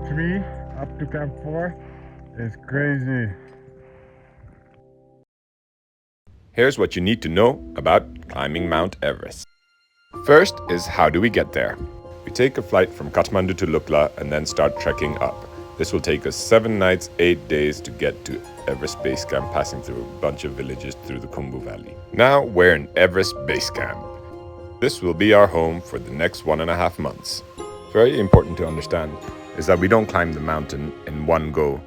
3 up to Camp 4 is crazy. Here's what you need to know about climbing Mount Everest. First is how do we get there? We take a flight from Kathmandu to Lukla and then start trekking up. This will take us 7 nights, 8 days to get to Everest Base Camp, passing through a bunch of villages through the Khumbu Valley. Now we're in Everest Base Camp. This will be our home for the next 1.5 months. Very important to understand is that we don't climb the mountain in one go.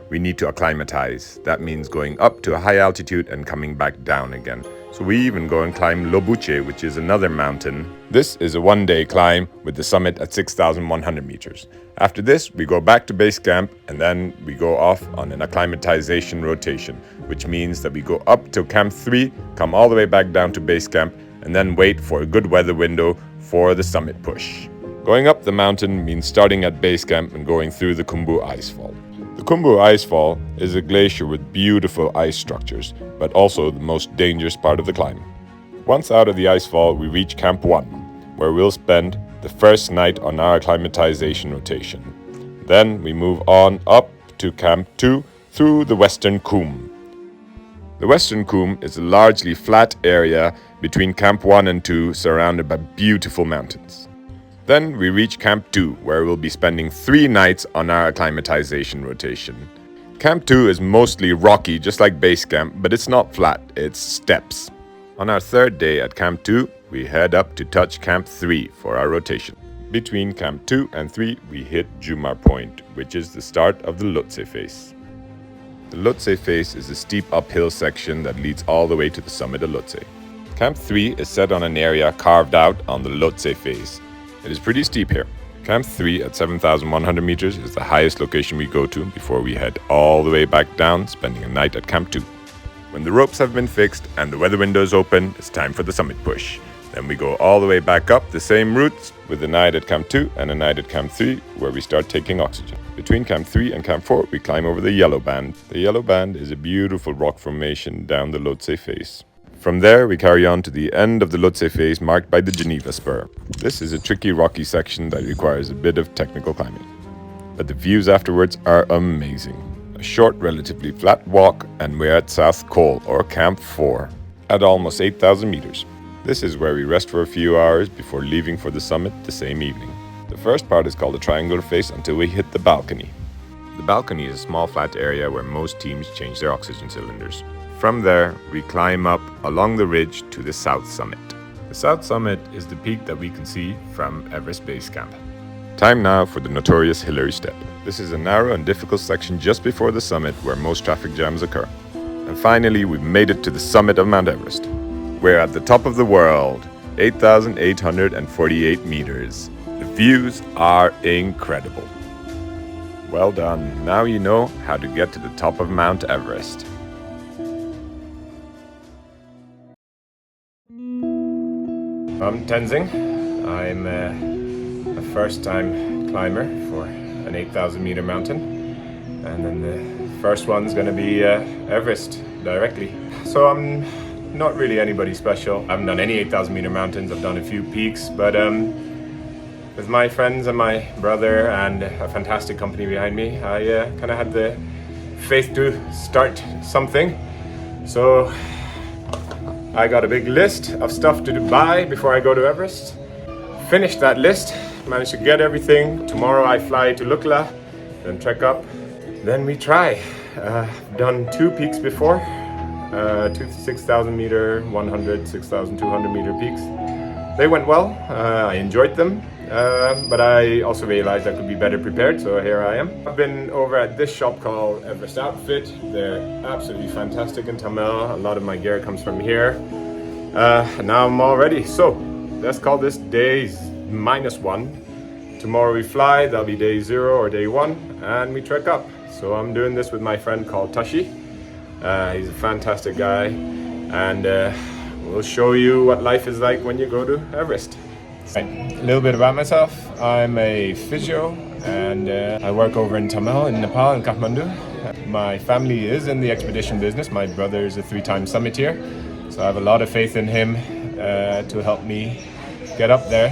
We need to acclimatize. That means going up to a high altitude and coming back down again. So we even go and climb Lobuche, which is another mountain. This is a 1-day climb with the summit at 6,100 meters. After this, we go back to base camp and then we go off on an acclimatization rotation, which means that we go up to Camp 3, come all the way back down to base camp, and then wait for a good weather window for the summit push. Going up the mountain means starting at base camp and going through the Khumbu Icefall. The Khumbu Icefall is a glacier with beautiful ice structures, but also the most dangerous part of the climb. Once out of the icefall, we reach Camp 1, where we'll spend the first night on our acclimatization rotation. Then we move on up to Camp 2 through the Western Khum. The Western Khum is a largely flat area between Camp 1 and 2, surrounded by beautiful mountains. Then we reach Camp 2, where we'll be spending 3 nights on our acclimatization rotation. Camp 2 is mostly rocky, just like base camp, but it's not flat, it's steps. On our 3rd day at Camp 2, we head up to touch Camp 3 for our rotation. Between Camp 2 and 3, we hit Jumar Point, which is the start of the Lhotse face. The Lhotse face is a steep uphill section that leads all the way to the summit of Lhotse. Camp 3 is set on an area carved out on the Lhotse face. It is pretty steep here. Camp 3 at 7,100 meters is the highest location we go to before we head all the way back down, spending a night at Camp 2. When the ropes have been fixed and the weather window is open, it's time for the summit push. Then we go all the way back up the same routes with a night at Camp 2 and a night at Camp 3 where we start taking oxygen. Between Camp 3 and Camp 4, we climb over the Yellow Band. The Yellow Band is a beautiful rock formation down the Lhotse face. From there, we carry on to the end of the Lhotse face marked by the Geneva Spur. This is a tricky rocky section that requires a bit of technical climbing. But the views afterwards are amazing. A short, relatively flat walk, and we're at South Col, or Camp 4, at almost 8,000 meters. This is where we rest for a few hours before leaving for the summit the same evening. The first part is called the triangular face until we hit the balcony. The balcony is a small flat area where most teams change their oxygen cylinders. From there, we climb up along the ridge to the South Summit. The South Summit is the peak that we can see from Everest Base Camp. Time now for the notorious Hillary Step. This is a narrow and difficult section just before the summit where most traffic jams occur. And finally, we've made it to the summit of Mount Everest. We're at the top of the world, 8,848 meters. The views are incredible. Well done. Now you know how to get to the top of Mount Everest. I'm Tenzing. I'm a first-time climber for an 8,000 meter mountain, and then the first one's going to be Everest directly. So I'm not really anybody special. I haven't done any 8,000 meter mountains. I've done a few peaks, but with my friends and my brother and a fantastic company behind me, I kind of had the faith to start something. So I got a big list of stuff to buy before I go to Everest. Finished that list, managed to get everything. Tomorrow I fly to Lukla, then trek up. Then we try. Done 2 peaks before, 2 6,000 meter, 100, 6,200 meter peaks. They went well, I enjoyed them, but I also realized I could be better prepared, so here I am. I've been over at this shop called Everest Outfit. They're absolutely fantastic in Tamil. A lot of my gear comes from here. Now I'm all ready. So let's call this day -1. Tomorrow we fly, that'll be day 0 or day 1, and we trek up. So I'm doing this with my friend called Tashi. He's a fantastic guy, and we'll show you what life is like when you go to Everest. Right. A little bit about myself. I'm a physio, and I work over in Tamil, in Nepal, in Kathmandu. My family is in the expedition business. My brother is a 3-time summiteer, so I have a lot of faith in him to help me get up there.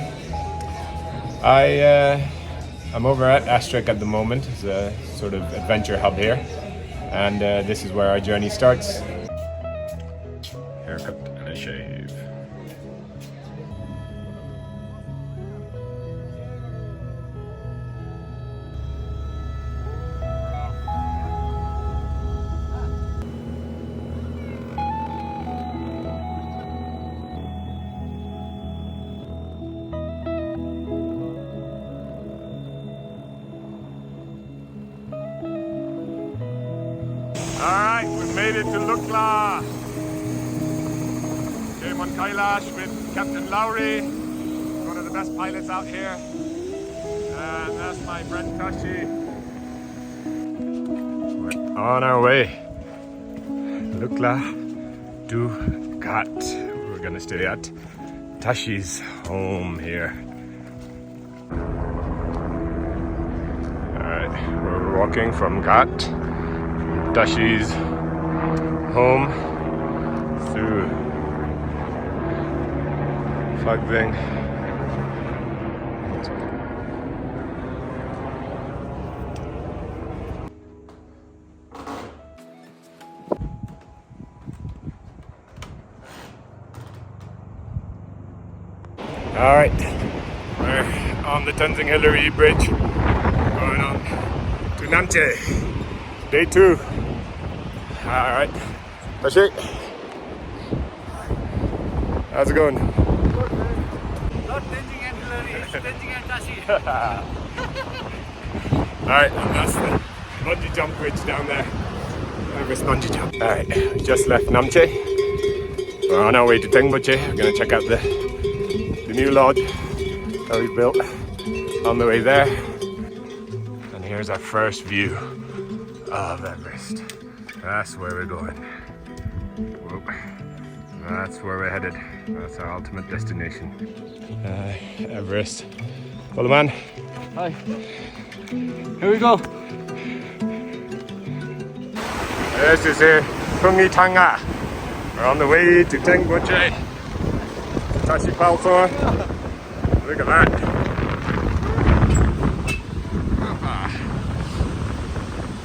I I'm over at Astruc at the moment. It's a sort of adventure hub here. And this is where our journey starts. Haircut and a shave. Alright, we made it to Lukla. Came on Kailash with Captain Lowry, one of the best pilots out here. And that's my friend Tashi. We're on our way. Lukla to Ghat. We're gonna stay at Tashi's home here. Alright, we're walking from Ghat. Tashi's home through Tenzing. All right, we're on the Tenzing Hillary Bridge, going on to Namche, day 2. All right, Tashi, how's it going? Not Tenzing and Hillary, it's Tenzing and Tashi. Alright, and that's the bungee jump bridge down there. Everest bungee jump. Alright, we just left Namche. We're on our way to Tengboche. We're going to check out the new lodge that we built on the way there. And here's our first view of Everest. That's where we're going. Whoa. That's where we're headed. That's our ultimate destination. Everest. Follow man. Hi. Here we go. This is Tanga. We're on the way to Tengboche. Tashi Paltor. Look at that.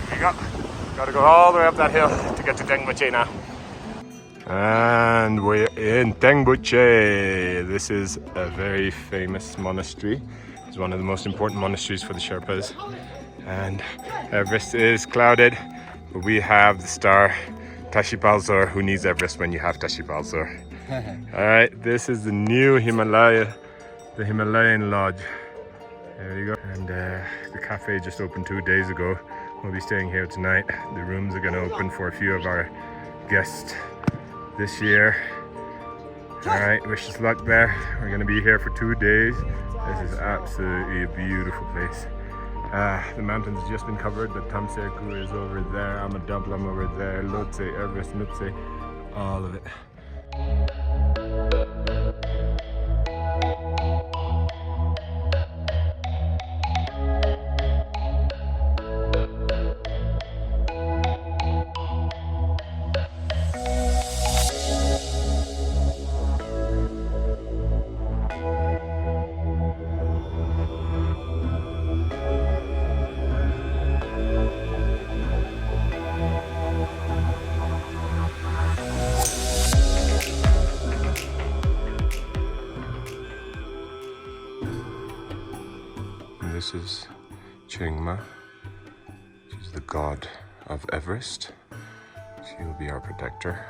Here we go. Gotta go all the way up that hill to get to Tengboche now. And we're in Tengboche. This is a very famous monastery. It's one of the most important monasteries for the Sherpas. And Everest is clouded, but we have the star Tashi Palsor. Who needs Everest when you have Tashi Palsor? Alright, this is the new the Himalayan lodge. There you go. And the cafe just opened 2 days ago. We'll be staying here tonight. The rooms are going to open for a few of our guests this year. Alright, wish us luck there. We're going to be here for 2 days. This is absolutely a beautiful place. The mountains have just been covered, but Tamserku is over there, Amadablam over there, Lhotse, Everest, Nutse, all of it. This is Chingma. She's the god of Everest. She will be our protector.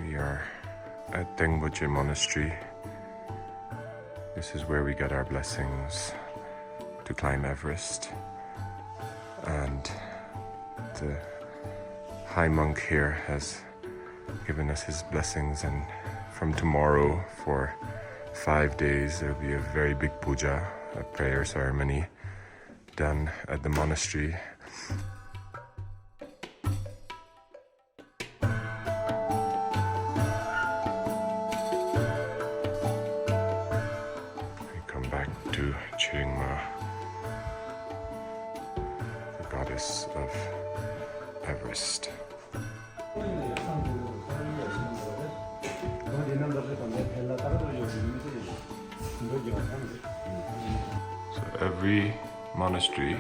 We are at Tengboche Monastery. This is where we get our blessings to climb Everest. And the high monk here has given us his blessings, and from tomorrow for 5 days there will be a very big puja, a prayer ceremony done at the monastery. We come back to Chingma, the goddess of Everest. So every monastery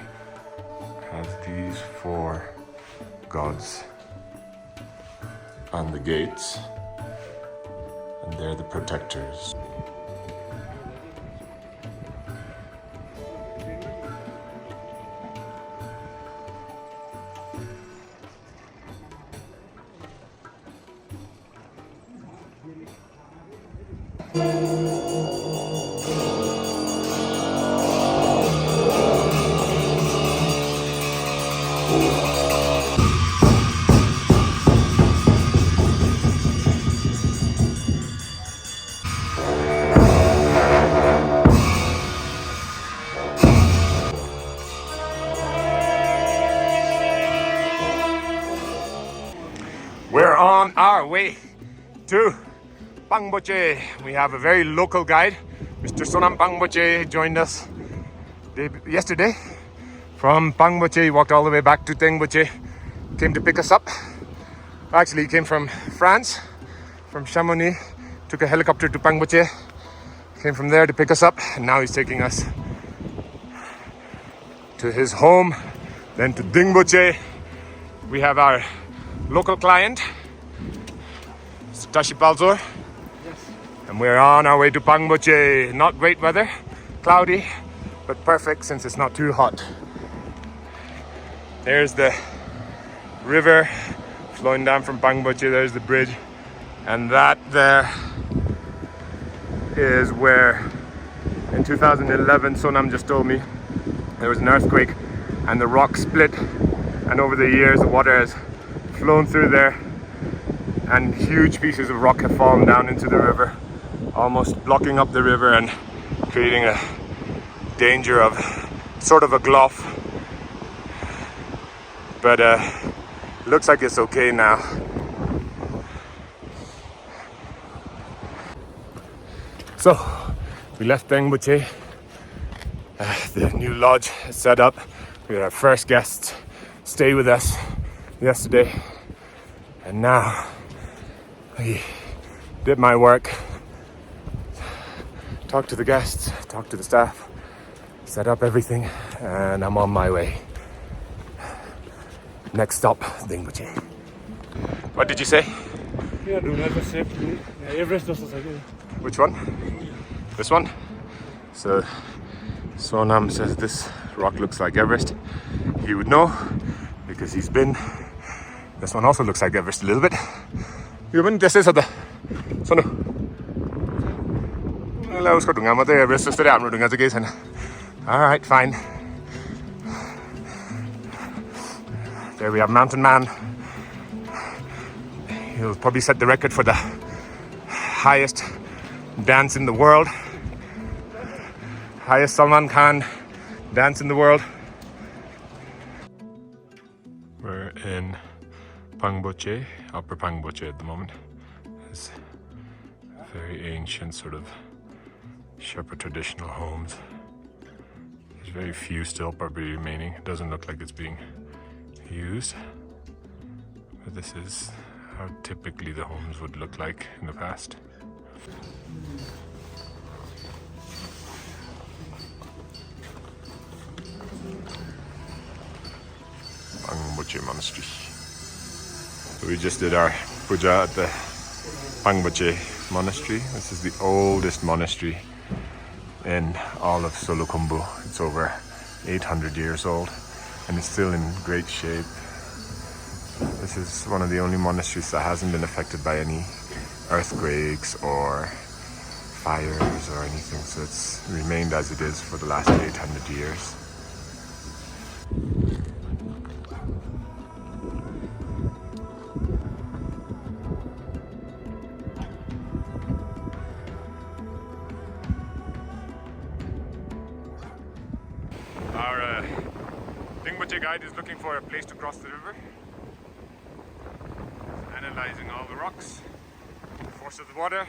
has these 4 gods on the gates, and they're the protectors. We're on our way to Pangboche. We have a very local guide, Mr. Sonam Pangboche, joined us yesterday. From Pangboche, he walked all the way back to Tengboche, came to pick us up. Actually, he came from France, from Chamonix, took a helicopter to Pangboche, came from there to pick us up, and now he's taking us to his home, then to Dingboche. We have our local client, Tashi Palzor. Yes. And we're on our way to Pangboche. Not great weather, cloudy, but perfect since it's not too hot. There's the river flowing down from Pangboche. There's the bridge, and that there is where in 2011 Sonam just told me there was an earthquake and the rock split, and over the years the water has flown through there and huge pieces of rock have fallen down into the river, almost blocking up the river and creating a danger of sort of a gulf. But looks like it's okay now. So we left Tengboche. The new lodge is set up. We had our first guests stay with us yesterday, and now I did my work, talked to the guests, talked to the staff, set up everything, and I'm on my way. Next stop, Dingboche. What did you say? Yeah, do never say Everest does it again. Which one? This one? So Sonam says this rock looks like Everest. He would know because he's been. This one also looks like Everest a little bit. You mean this is the Sonu? Hello, Scott. I'm at the Everest. I'm doing as a case. All right, fine. There we have Mountain Man. He'll probably set the record for the highest dance in the world. Highest Salman Khan dance in the world. We're in Pangboche, Upper Pangboche at the moment. It's very ancient sort of shepherd traditional homes. There's very few still probably remaining. It doesn't look like it's being used. But this is how typically the homes would look like in the past. Pangboche Monastery. So we just did our puja at the Pangboche Monastery. This is the oldest monastery in all of Solukhumbu. It's over 800 years old and it's still in great shape. This is one of the only monasteries that hasn't been affected by any earthquakes or fires or anything, so it's remained as it is for the last 800 years. Our Dingboche guide is looking for a place to cross the river. Analyzing all the rocks, the force of the water.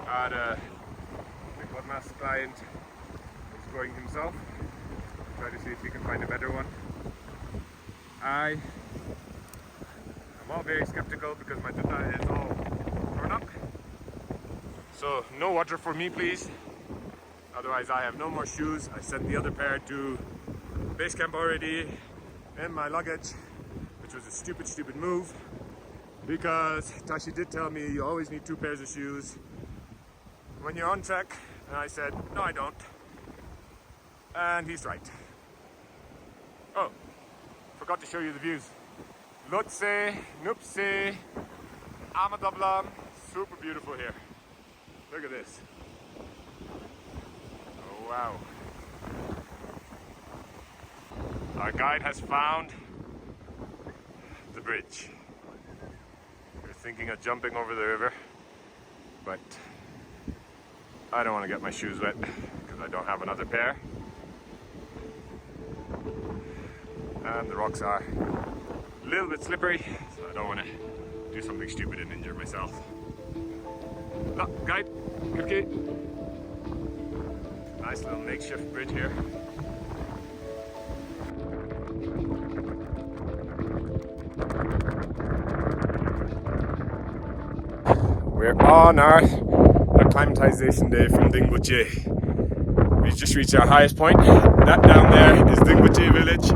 Our big mass client is going himself. Try to see if he can find a better one. I'm all very skeptical because my tuta is all torn up. So no water for me, please. Otherwise I have no more shoes. I sent the other pair to base camp already in my luggage, which was a stupid move, because Tashi did tell me you always need 2 pairs of shoes when you're on trek, and I said no I don't, and he's right. Oh, forgot to show you the views. Lutse, Nupse, Amadablam, super beautiful here. Look at this. Oh wow. Our guide has found the bridge. We're thinking of jumping over the river, but I don't want to get my shoes wet because I don't have another pair. And the rocks are a little bit slippery, so I don't want to do something stupid and injure myself. Oh, guide, okay. Nice little makeshift bridge here. We're on our acclimatization day from Lobuche. We just reached our highest point. That down there is Lobuche village.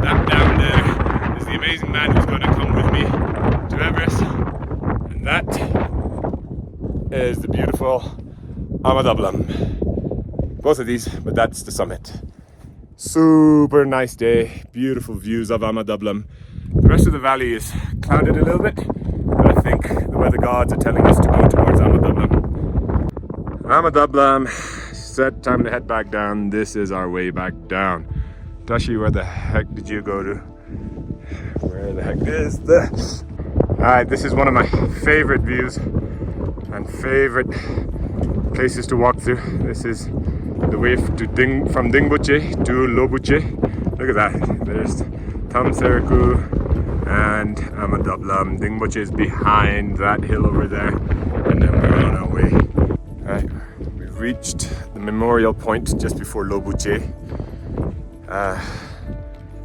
That down there is the amazing man who's going to come with me to Everest. And that is the beautiful Amadablam. Both of these, but that's the summit. Super nice day, beautiful views of Amadablam. The rest of the valley is clouded a little bit, but I think the weather gods are telling us to go towards Amadablam. Amadablam, set time to head back down. This is our way back down. Tashi, where the heck did you go to? Where the heck is this? Alright, this is one of my favorite views and favorite places to walk through. This is the way to from Lobuche to Lobuche. Look at that. There's Tenzing and Amadablam. Lobuche is behind that hill over there, and then we're on our way. Alright, we've reached the memorial point just before Lobuche.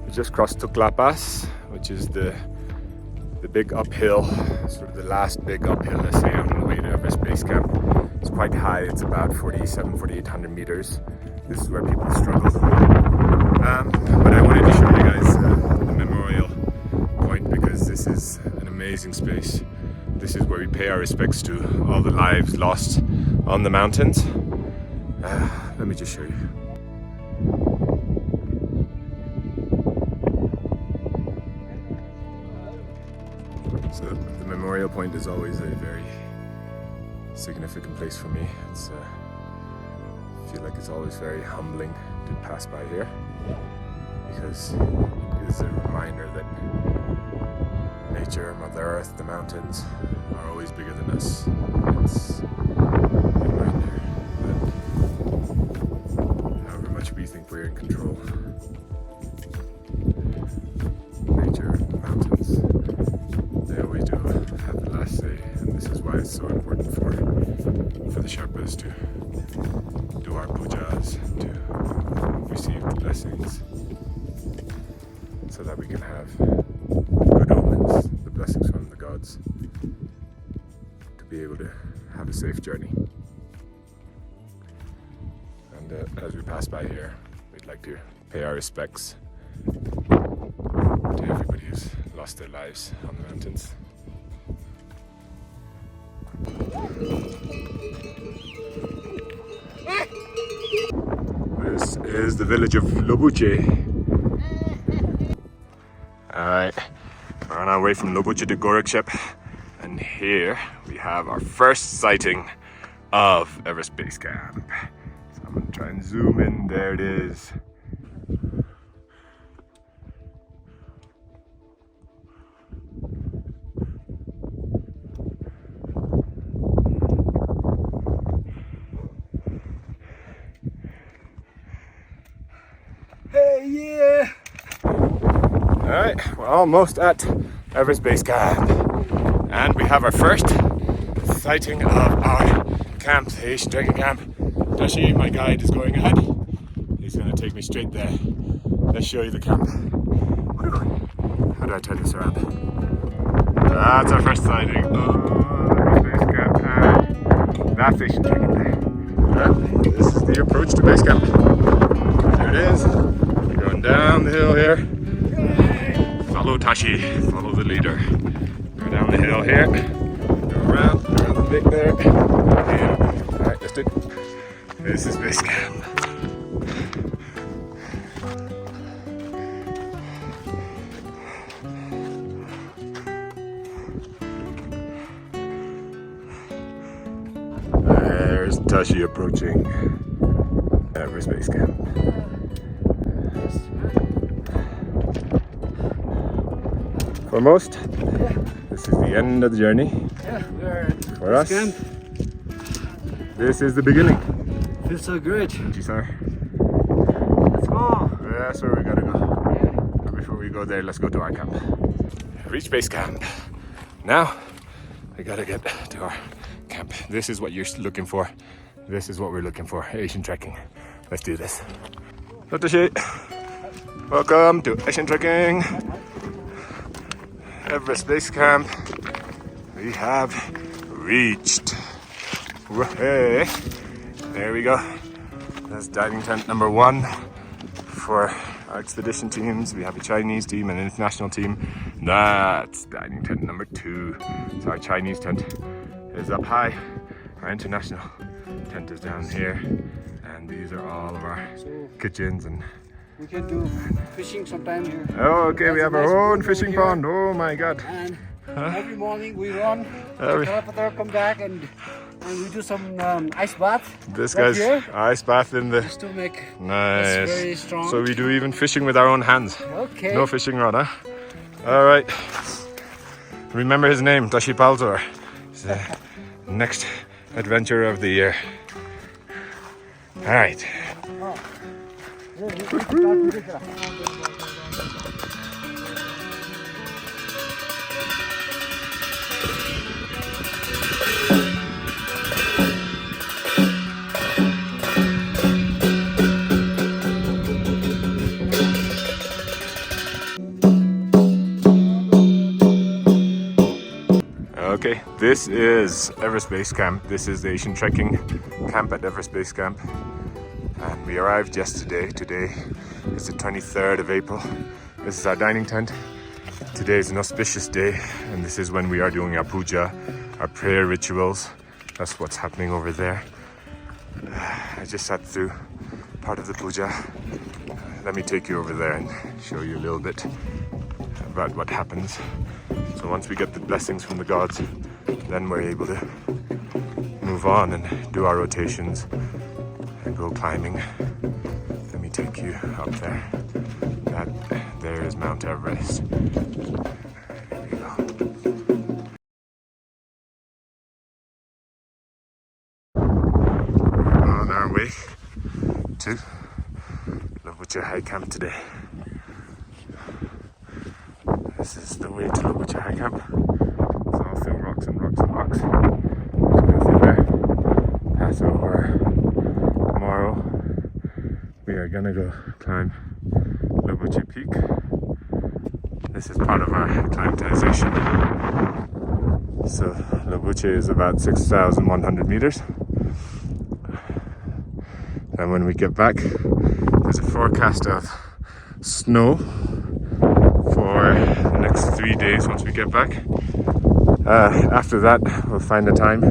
We just crossed Tukla Pass, which is the big uphill, sort of the last big uphill, let's say, on the way to Everest Base Camp. It's quite high, it's about 4,800 meters. This is where people struggle. But I wanted to show you guys the memorial point because this is an amazing space. This is where we pay our respects to all the lives lost on the mountains. Let me just show you. So the memorial point is always a very significant place for me. It's I feel like it's always very humbling to pass by here because it is a reminder that nature, Mother Earth, the mountains are always bigger than us. It's a reminder that however much we think we're in control, nature, the mountains, they always do have the last say, and this is why it's so important for the Sherpas to do our pujas, to receive the blessings, so that we can have good omens, the blessings from the gods, to be able to have a safe journey. And as we pass by here, we'd like to pay our respects to everybody who's lost their lives on the mountains. This is the village of Lobuche. Alright, we're on our way from Lobuche to Gorakshep, and here we have our first sighting of Everest Base Camp. So I'm gonna try and zoom in. There it is. Hey, yeah! Alright, we're almost at Everest Base Camp, and we have our first sighting of our camp, the Asian Trekking Camp. Tashi, my guide, is going ahead. He's going to take me straight there. Let's show you the camp. How do I turn this around? That's our first sighting of Everest Base Camp, and that's Asian Trekking there. This is the approach Lobuche to base camp. There it is. Going down the hill here. Follow Tashi, follow the leader. Go down the hill here. Go around the big there. Alright, let's do it. This is base camp. There's Tashi approaching Everest Base Camp. For most, this is the end of the journey. For us, this is the beginning. Feels so great. Thank you, sir. Let's go. That's where we gotta go. But before we go there, let's go to our camp. Reach base camp. Now, we gotta get to our camp. This is what you're looking for. This is what we're looking for. Asian trekking. Let's do this. Lobuche. Welcome to Asian trekking. Everest Base Camp. We have reached. Hey. There we go. That's diving tent number 1 for our expedition teams. We have a Chinese team and an international team. That's diving tent number 2. So our Chinese tent is up high. Our international tent is down here. And these are all of our kitchens and We can do fishing sometime here. oh, okay, we have That's a our nice own boat fishing over pond. Oh my god. And every morning we run, Every- come back and we do some ice bath. This right guy's here, ice bath in the just to make us nice. very strong. So we do even fishing with our own hands. Okay. No fishing rod, huh? All right. Remember his name, Tashi Paltor. It's the next adventure of the year. All right. Okay, this is Everest Base Camp. This is the Asian trekking camp at Everest Base Camp. And we arrived yesterday. Today is the 23rd of April. This is our dining tent. Today is an auspicious day, and this is when we are doing our puja, our prayer rituals. That's what's happening over there. I just sat through part of the puja. Let me take you over there and show you a little bit about what happens. So once we get the blessings from the gods, then we're able to move on and do our rotations and go climbing. Let me take you up there. There is Mount Everest. There you go. On our way to Lobuche High Camp today. This is the way to Lobuche High Camp. It's all through rocks and rocks and rocks. Go through there. Pass over. Tomorrow we are gonna go climb Lobuche Peak. This is part of our acclimatization. So Lobuche is about 6,100 meters. And when we get back, there's a forecast of snow for the next 3 days once we get back. After that, we'll find a time.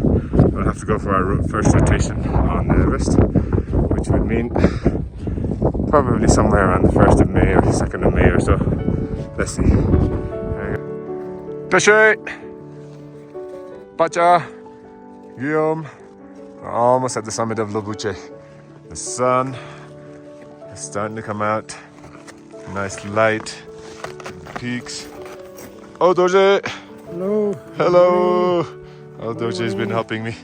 We'll have to go for our first rotation on Everest, which would mean probably somewhere around the 1st of May or 2nd of May or so. Let's see. Tashi! Pacha! Guillaume! We're almost at the summit of Lobuche. The sun is starting to come out. Nice light. Peaks. Oh, Doje! Hello. Hello! Oh, Doje's been helping me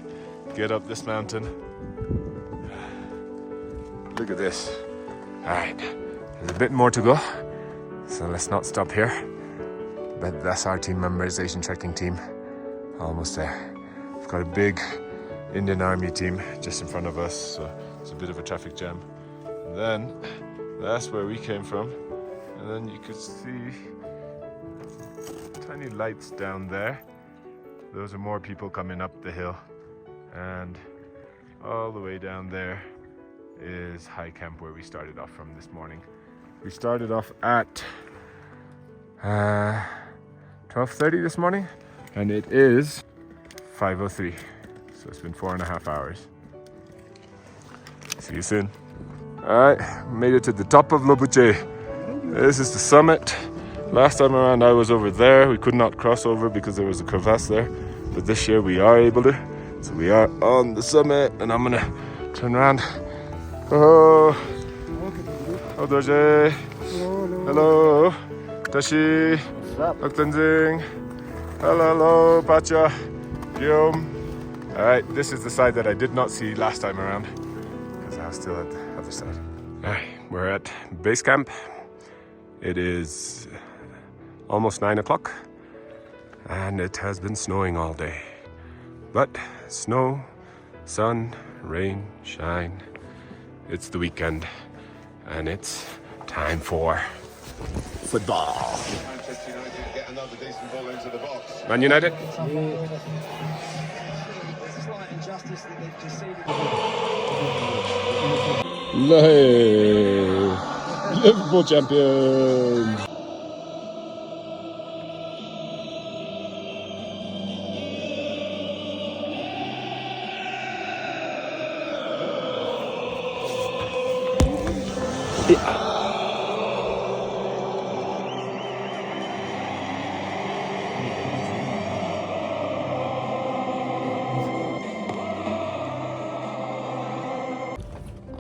get up this mountain. Look at this. Alright, there's a bit more to go, so let's not stop here. But that's our team members, Asian trekking team. Almost there. We've got a big Indian Army team just in front of us, so it's a bit of a traffic jam. And then, that's where we came from. And then you could see tiny lights down there. Those are more people coming up the hill. And all the way down there is high camp where we started off from this morning. We started off at 12:30 this morning, and it is 5:03. So it's been 4.5 hours. See you soon. All right, made it to the top of Lobuche. This is the summit. Last time around I was over there. We could not cross over because there was a crevasse there. But this year we are able to. So we are on the summit, and I'm gonna turn around. Oh, Lobuche. Hello, Tashi. Tenzing. Hello, Pacha. Guillaume. All right, this is the side that I did not see last time around because I was still at the other side. All right, we're at base camp. It is almost 9 o'clock, and it has been snowing all day. But snow, sun, rain, shine. It's the weekend, and it's time for football. Manchester United get another decent ball into the box. Man United. Liverpool champion.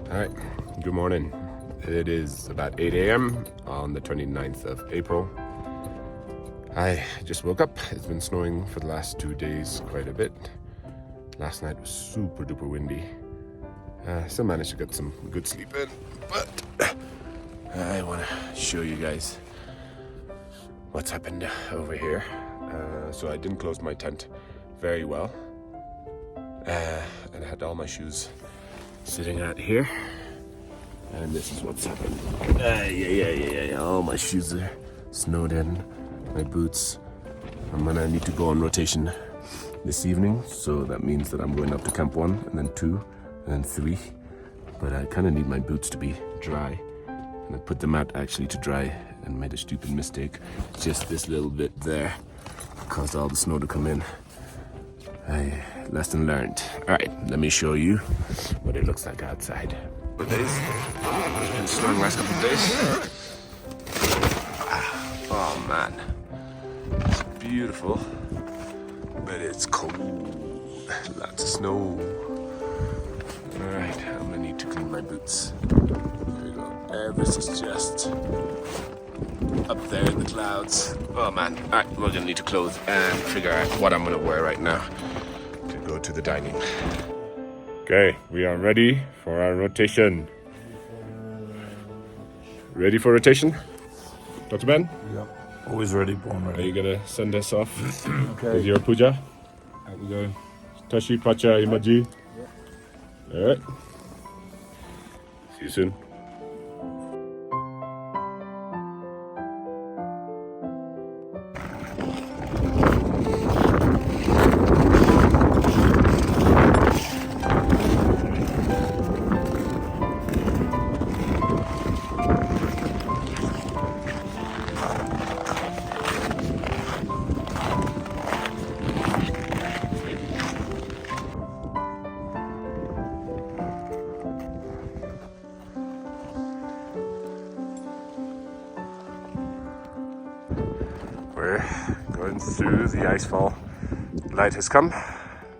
All right, good morning. It is about 8 a.m. on the 29th of April. I just woke up. It's been snowing for the last 2 days quite a bit. Last night was super duper windy. Still managed to get some good sleep in, but I want to show you guys what's happened over here. So I didn't close my tent very well, and I had all my shoes sitting out here, and this is what's happened. All my shoes are snowed in, my boots. I'm gonna need to go on rotation this evening, so that means that I'm going up to camp 1 and then 2 and then 3, but I kind of need my boots to be dry, and I put them out actually to dry and made a stupid mistake. Just this little bit there caused all the snow to come in. Lesson learned. All right, let me show you what it looks like outside. It's been snowing last couple of days. Oh man, it's beautiful, but it's cold. Lots of snow. All right, I'm gonna need to clean my boots. There we go. Everest is just up there in the clouds. Oh man. All right, we're gonna need to close and figure out what I'm gonna wear right now to go to the dining. Okay, we are ready for our rotation. Ready for rotation? Dr. Ben? Yeah, always ready, born Are ready. you gonna send us off with Okay, your puja? out we go. Tashi, Pacha, Imaji. All right. See you soon. We're going through the icefall. Light has come.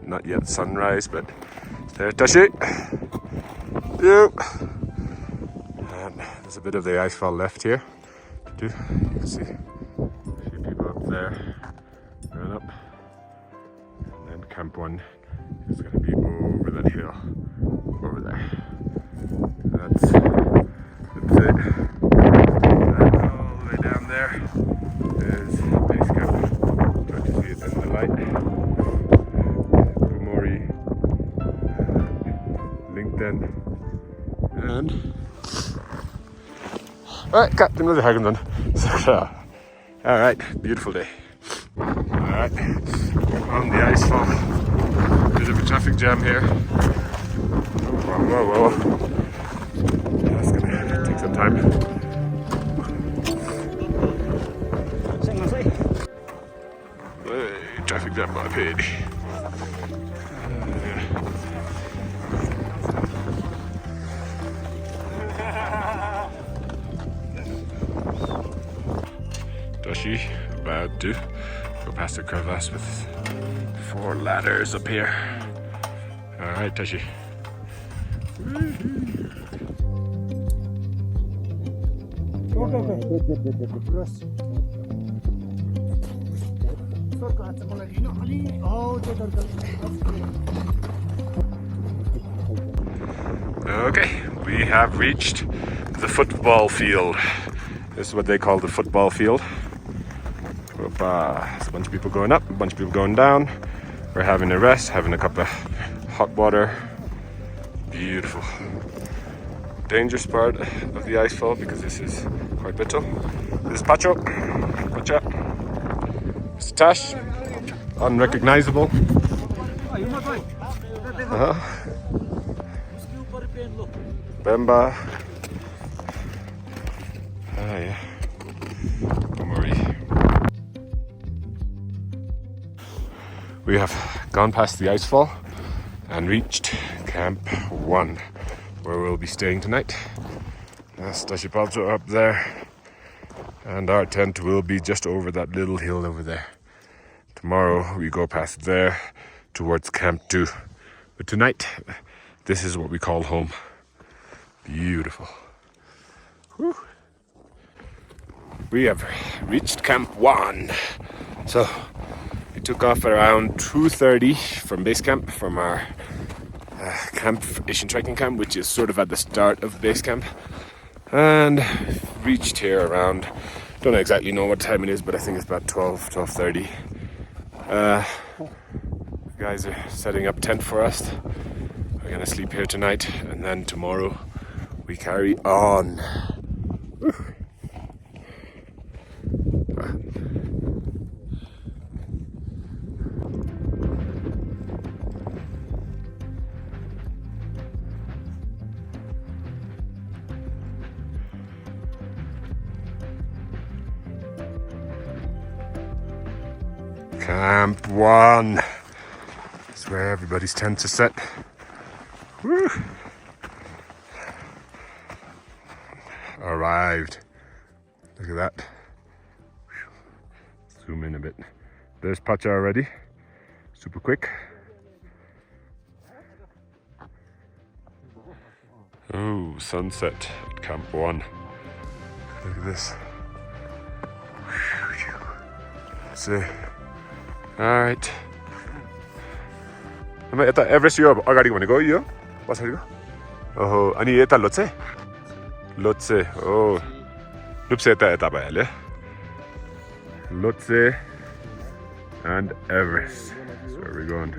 Not yet sunrise, but there, Tashi. Yep. And there's a bit of the icefall left here to do. You can see a few people up there going up. And then camp 1 is going to be over that hill, over there. That's it. And all the way down there is base camp. Try to see it in the light. Kumori, LinkedIn, and alright, Captain with the Hagen then. Alright, beautiful day. Alright, on the ice fall. Bit of a traffic jam here. Whoa. time. Hey, traffic jam by page. Dashi about to go past the crevasse with 4 ladders up here. Alright, Tashi. Okay, we have reached the football field. This is what they call the football field. There's a bunch of people going up, a bunch of people going down. We're having a rest, having a cup of hot water. Beautiful. Dangerous part of the icefall because this is quite little. This is Pacho. Pacha. This is Tash. Unrecognizable. Bemba. Yeah. Komori. We have gone past the icefall and reached Camp 1, where we'll be staying tonight. That's Tashipalto up there, and our tent will be just over that little hill over there. Tomorrow we go past there towards Camp 2. But tonight, this is what we call home. Beautiful. Whew. We have reached Camp 1. So we took off around 2:30 from base camp, from our camp, Asian trekking camp, which is sort of at the start of base camp, and reached here around, don't exactly know what time it is, but I think it's about 12:30. Guys are setting up tent for us. We're gonna sleep here tonight, and then tomorrow we carry on. Camp 1. That's where everybody's tents are set. Woo. Arrived. Look at that. Zoom in a bit. There's Pacha already. Super quick. Oh, sunset at Camp 1. Look at this. See. Alright. यता Everest यो अगाडि भनेको यो पछाडिको ओहो अनि यता लोत्से लोत्से ओ लुप्से यता भइहाल्यो Lhotse and Everest. That's where we're going.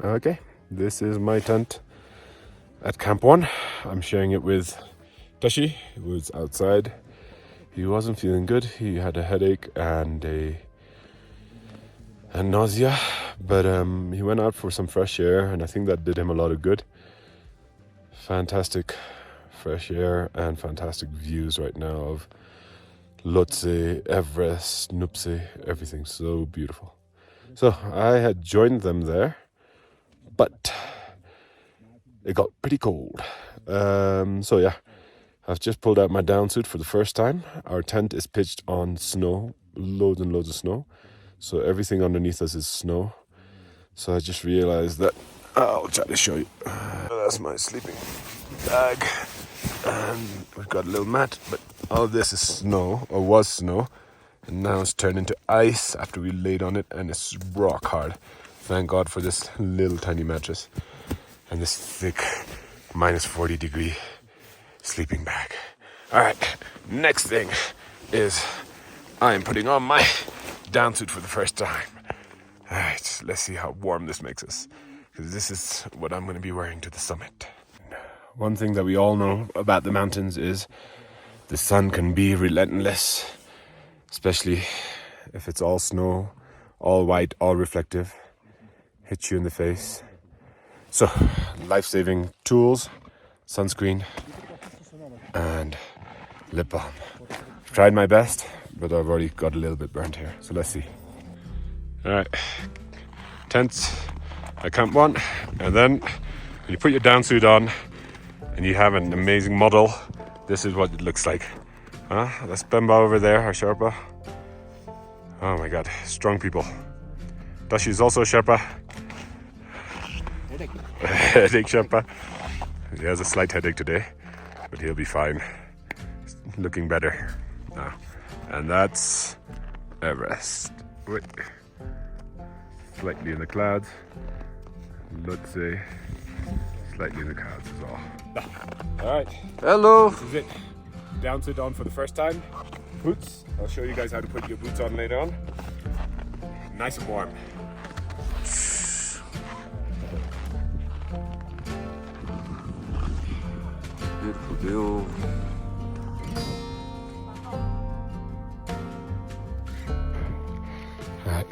Okay, this is my tent at Camp 1. I'm sharing it with Tashi, who was outside. He wasn't feeling good. He had a headache and nausea, but he went out for some fresh air, and I think that did him a lot of good. Fantastic fresh air and fantastic views right now of Lhotse, Everest, Nuptse, everything so beautiful. So I had joined them there, but it got pretty cold. So yeah, I've just pulled out my down suit for the first time. Our tent is pitched on snow, loads and loads of snow. So everything underneath us is snow. So I just realized that, I'll try to show you. That's my sleeping bag. And we've got a little mat, but all of this is snow, or was snow. And now it's turned into ice after we laid on it, and it's rock hard. Thank God for this little tiny mattress and this thick minus 40 degree sleeping bag. All right, next thing is I'm putting on my down suit for the first time. All right, let's see how warm this makes us, because this is what I'm going to be wearing to the summit. One thing that we all know about the mountains is the sun can be relentless, especially if it's all snow, all white, all reflective, hits you in the face. So, life-saving tools, sunscreen, and lip balm. I've tried my best, but I've already got a little bit burnt here. So let's see. All right, tents at Camp 1, and then when you put your down suit on and you have an amazing model, this is what it looks like. That's Bemba over there, our Sherpa. Oh my god, strong people. Dashi is also a Sherpa. Headache Sherpa. He has a slight headache today, but he'll be fine. He's looking better now. And that's Everest. Wait. Slightly in the clouds. Let's say slightly in the clouds as well. Alright. Hello. This is it. Down sit on for the first time. Boots. I'll show you guys how to put your boots on later on. Nice and warm. Beautiful view. Alright,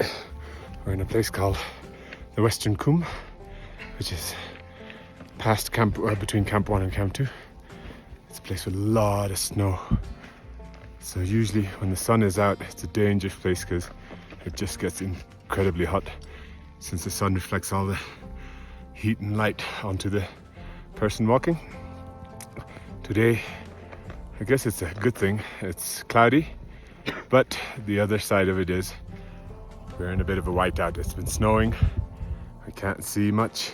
we're in a place called the Western Cwm, which is past camp, or between Camp 1 and Camp 2. It's a place with a lot of snow. So usually when the sun is out, it's a dangerous place because it just gets incredibly hot, since the sun reflects all the heat and light onto the person walking. Today, I guess it's a good thing. It's cloudy, but the other side of it is we're in a bit of a whiteout. It's been snowing. I can't see much.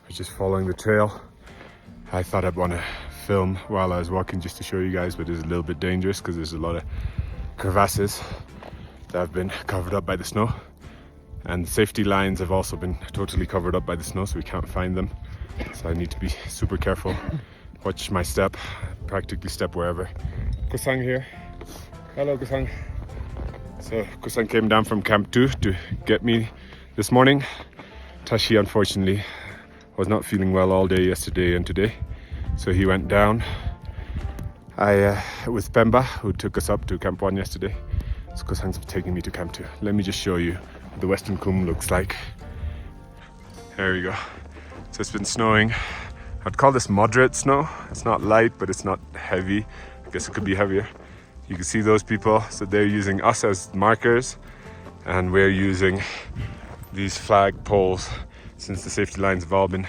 We're just following the trail. I thought I'd want to film while I was walking just to show you guys, but it's a little bit dangerous because there's a lot of crevasses that have been covered up by the snow. And the safety lines have also been totally covered up by the snow, so we can't find them. So I need to be super careful. Watch my step, practically step wherever. Kusang here. Hello, Kusang. So Kusang came down from Camp 2 to get me this morning. Tashi, unfortunately, was not feeling well all day yesterday and today, so he went down. With Pemba, who took us up to Camp 1 yesterday. So Kusang's taking me to Camp 2. Let me just show you what the Western Cwm looks like. There we go. So it's been snowing. I'd call this moderate snow. It's not light, but it's not heavy. I guess it could be heavier. You can see those people. So they're using us as markers, and we're using these flag poles, since the safety lines have all been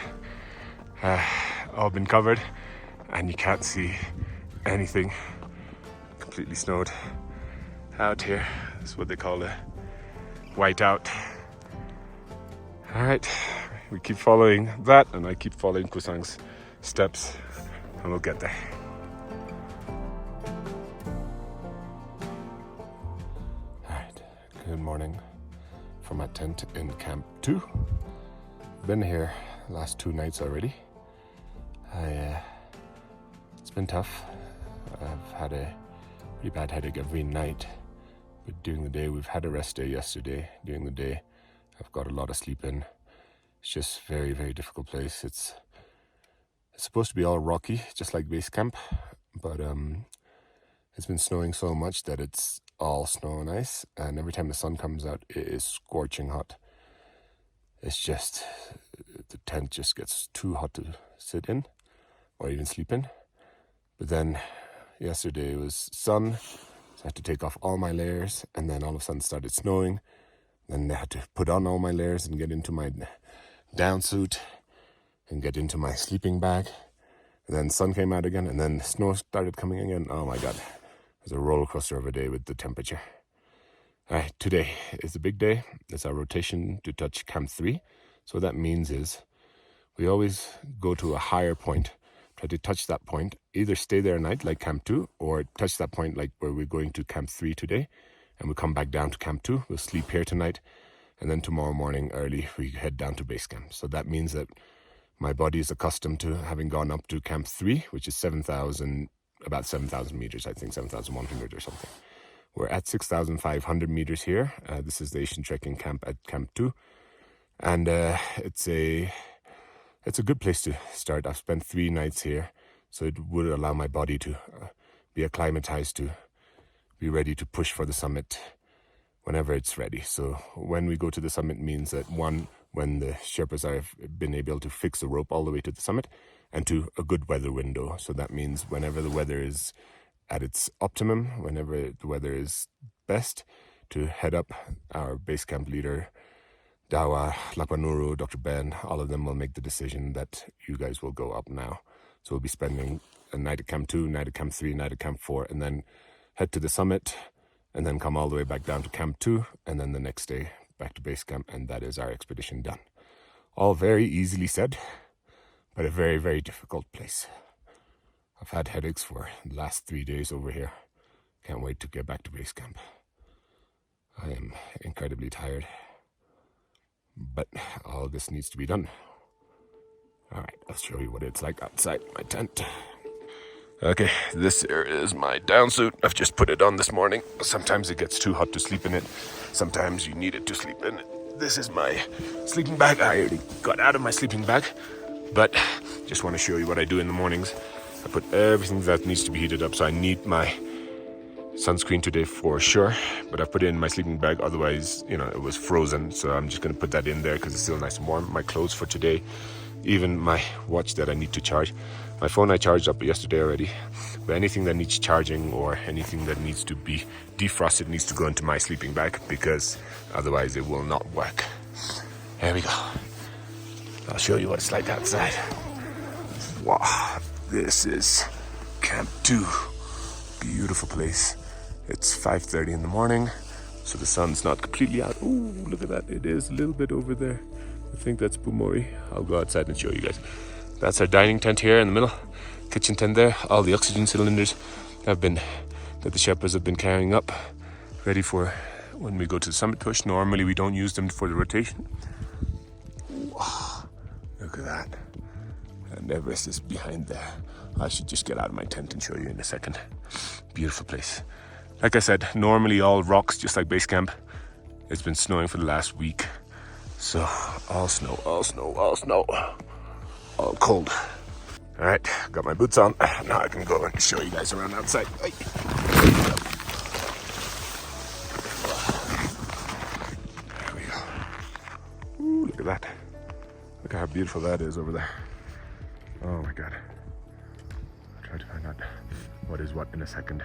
covered, and you can't see anything. Completely snowed out here. That's what they call a whiteout. All right. We keep following that, and I keep following Kusang's steps, and we'll get there. Alright, good morning from my tent in Camp 2. Been here last 2 nights already. It's been tough. I've had a pretty bad headache every night, but during the day, we've had a rest day yesterday. During the day, I've got a lot of sleep in. It's just a very, very difficult place. It's supposed to be all rocky, just like base camp, but it's been snowing so much that it's all snow and ice, and every time the sun comes out, it is scorching hot. It's just, the tent just gets too hot to sit in or even sleep in. But then yesterday it was sun, so I had to take off all my layers, and then all of a sudden it started snowing. Then I had to put on all my layers and get into my down suit and get into my sleeping bag. And then sun came out again, and then snow started coming again. Oh my god, it was a roller coaster of a day with the temperature. All right, today is a big day. It's our rotation to touch Camp 3. So what that means is we always go to a higher point, try to touch that point, either stay there a night like Camp 2, or touch that point like where we're going to Camp 3 today, and we come back down to Camp 2. We'll sleep here tonight, and then tomorrow morning early we head down to base camp. So that means that my body is accustomed to having gone up to Camp 3, which is about 7,000 meters, I think 7,100 or something. We're at 6,500 meters here. This is the Asian trekking camp at Camp 2, and it's a good place to start. I've spent 3 nights here, so it would allow my body to be acclimatized to be ready to push for the summit whenever it's ready. So when we go to the summit means that, 1, when the Sherpas have been able to fix the rope all the way to the summit, and 2, a good weather window. So that means whenever the weather is at its optimum, whenever the weather is best, to head up. Our base camp leader, Dawa, Lakwanuru, Dr. Ben, all of them will make the decision that you guys will go up now. So we'll be spending a night at Camp 2, night at Camp 3, night at Camp 4, and then head to the summit, and then come all the way back down to Camp 2, and then the next day back to base camp, and that is our expedition done. All very easily said, but a very, very difficult place. I've had headaches for the last 3 days over here. Can't wait to get back to base camp. I am incredibly tired, but all this needs to be done. All right, I'll show you what it's like outside my tent. Okay, this here is my down suit. I've just put it on this morning. Sometimes it gets too hot to sleep in it. Sometimes you need it to sleep in it. This is my sleeping bag. I already got out of my sleeping bag, but just want to show you what I do in the mornings. I put everything that needs to be heated up, so I need my sunscreen today for sure, but I put it in my sleeping bag, otherwise, it was frozen, so I'm just going to put that in there because it's still nice and warm. My clothes for today, even my watch that I need to charge. My phone I charged up yesterday already, but anything that needs charging or anything that needs to be defrosted needs to go into my sleeping bag, because otherwise it will not work. There we go. I'll show you what it's like outside. Wow, this is Camp 2. Beautiful place. It's 5:30 in the morning, so the sun's not completely out. Ooh, look at that. It is a little bit over there. I think that's Pumori. I'll go outside and show you guys. That's our dining tent here in the middle. Kitchen tent there. All the oxygen cylinders that the Sherpas have been carrying up, ready for when we go to the summit push. Normally we don't use them for the rotation. Wow, look at that. And Everest is behind there. I should just get out of my tent and show you in a second. Beautiful place. Like I said, normally all rocks, just like base camp. It's been snowing for the last week. So all snow, all snow, all snow. All cold. All right, got my boots on. Now I can go and show you guys around outside. There we go. Ooh, look at that. Look at how beautiful that is over there. Oh my God. I'll try to find out what is what in a second.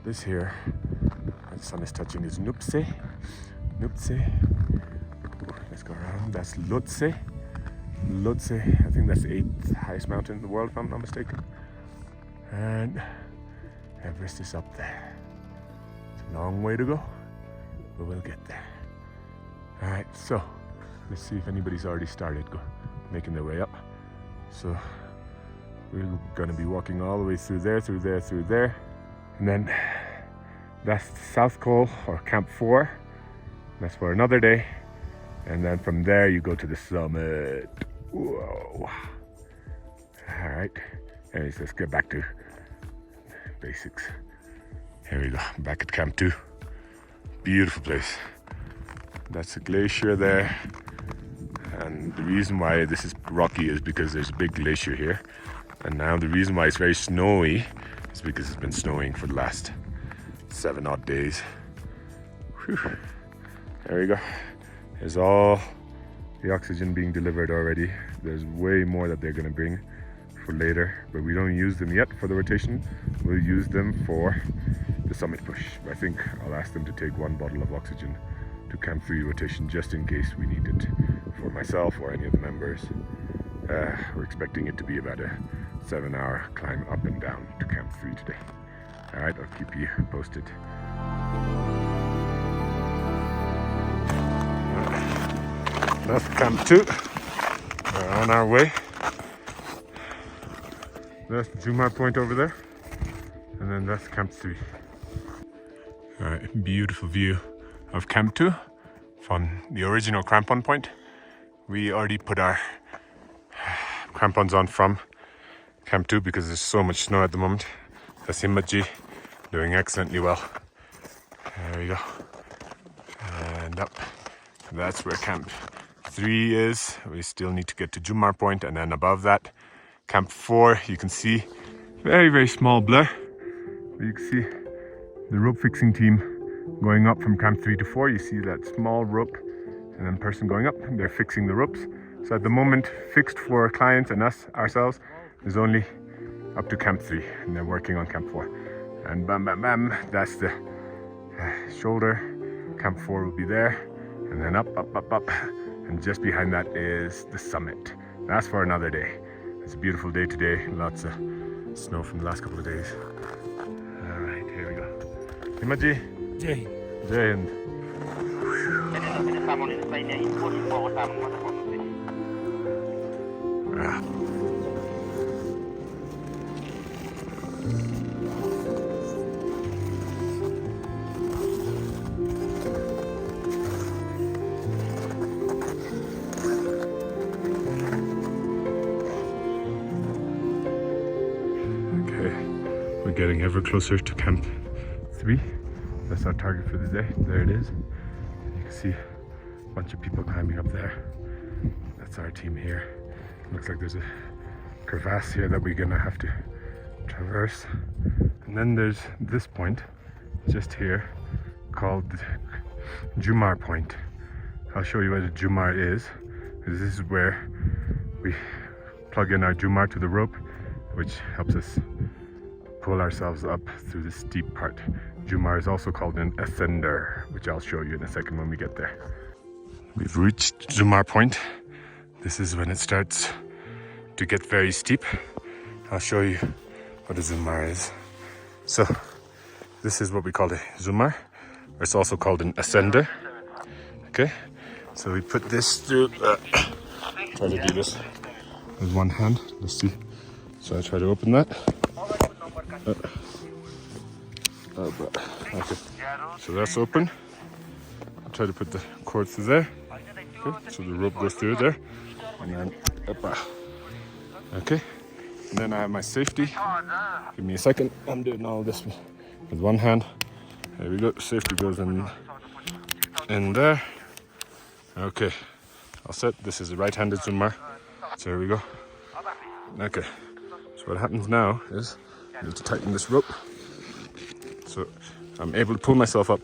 This here, the sun is touching, is Nuptse. Nuptse. Let's go around. That's Lhotse. Lhotse, I think that's the 8th highest mountain in the world, if I'm not mistaken. And Everest is up there. It's a long way to go, but we'll get there. All right, so let's see if anybody's already started making their way up. So we're gonna be walking all the way through there, through there, through there. And then that's the South Col, or Camp 4. That's for another day. And then from there you go to the summit. Whoa. All right, anyways, let's get back to basics. Here we go, back at Camp 2. Beautiful place. That's a glacier there. And the reason why this is rocky is because there's a big glacier here. And now the reason why it's very snowy is because it's been snowing for the last 7 odd days. Whew. There we go. There's all the oxygen being delivered already. There's way more that they're gonna bring for later, but we don't use them yet for the rotation. We'll use them for the summit push. I think I'll ask them to take 1 bottle of oxygen to Camp 3 rotation, just in case we need it for myself or any of the members. We're expecting it to be about a 7-hour climb up and down to Camp 3 today. All right, I'll keep you posted. That's Camp 2. We're on our way. That's the 2-mile point over there. And then that's Camp 3. All right, beautiful view of Camp 2 from the original crampon point. We already put our crampons on from Camp 2 because there's so much snow at the moment. That's Himaji doing excellently well. There we go. And up. That's where Camp 3 is. We still need to get to Jumar Point, and then above that, Camp 4, you can see very, very small blur. You can see the rope fixing team going up from Camp 3 to 4. You see that small rope and then person going up. They're fixing the ropes. So at the moment, fixed for clients and us, ourselves, there's only up to Camp 3, and then working on Camp 4. And bam, bam, bam, that's the shoulder. Camp 4 will be there, and then up, up, up, up. And just behind that is the summit. That's for another day. It's a beautiful day today, lots of snow from the last couple of days. All right, here we go. Himaji, Jay. Jay Hind. Ah. We're getting ever closer to Camp 3. That's our target for the day. There it is. You can see a bunch of people climbing up there. That's our team here. Looks like there's a crevasse here that we're gonna have to traverse. And then there's this point, just here, called Jumar Point. I'll show you what a Jumar is. This is where we plug in our Jumar to the rope, which helps us pull ourselves up through the steep part. Jumar is also called an ascender, which I'll show you in a second when we get there. We've reached Jumar Point. This is when it starts to get very steep. I'll show you what a Jumar is. So this is what we call a Jumar. It's also called an ascender. Okay, so we put this through. Try to do this with one hand. Let's see. So I try to open that. Okay, so that's open. I'll try to put the cord through there. Okay, so the rope goes through there, and then okay, and then I have my safety. Give me a second. I'm doing all this with one hand. There we go. Safety goes in there. Okay, all set. This is the right-handed Jumar. So here we go. Okay, so what happens now is I need to tighten this rope, so I'm able to pull myself up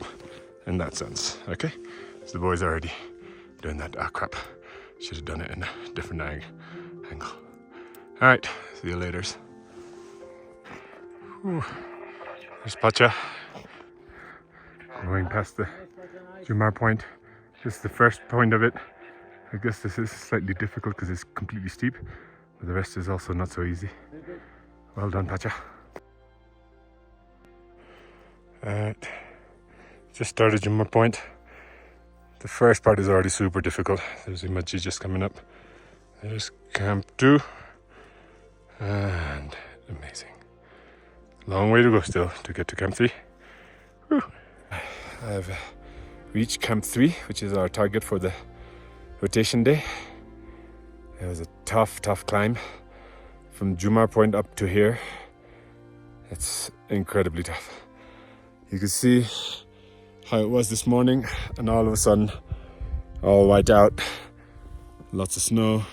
in that sense. Okay, so the boys are already doing that. Ah, crap, should have done it in a different angle. All right, see you later. There's Pacha going past the Jumar Point. This is the first point of it. I guess this is slightly difficult because it's completely steep, but the rest is also not so easy. Well done, Pacha. Alright, just started Jumar Point. The first part is already super difficult. There's Imaji just coming up. There's Camp 2. And amazing. Long way to go still to get to Camp 3. Whew. I've reached Camp 3, which is our target for the rotation day. It was a tough climb from Jumar Point up to here. It's incredibly tough. You can see how it was this morning, and all of a sudden, all white out, lots of snow.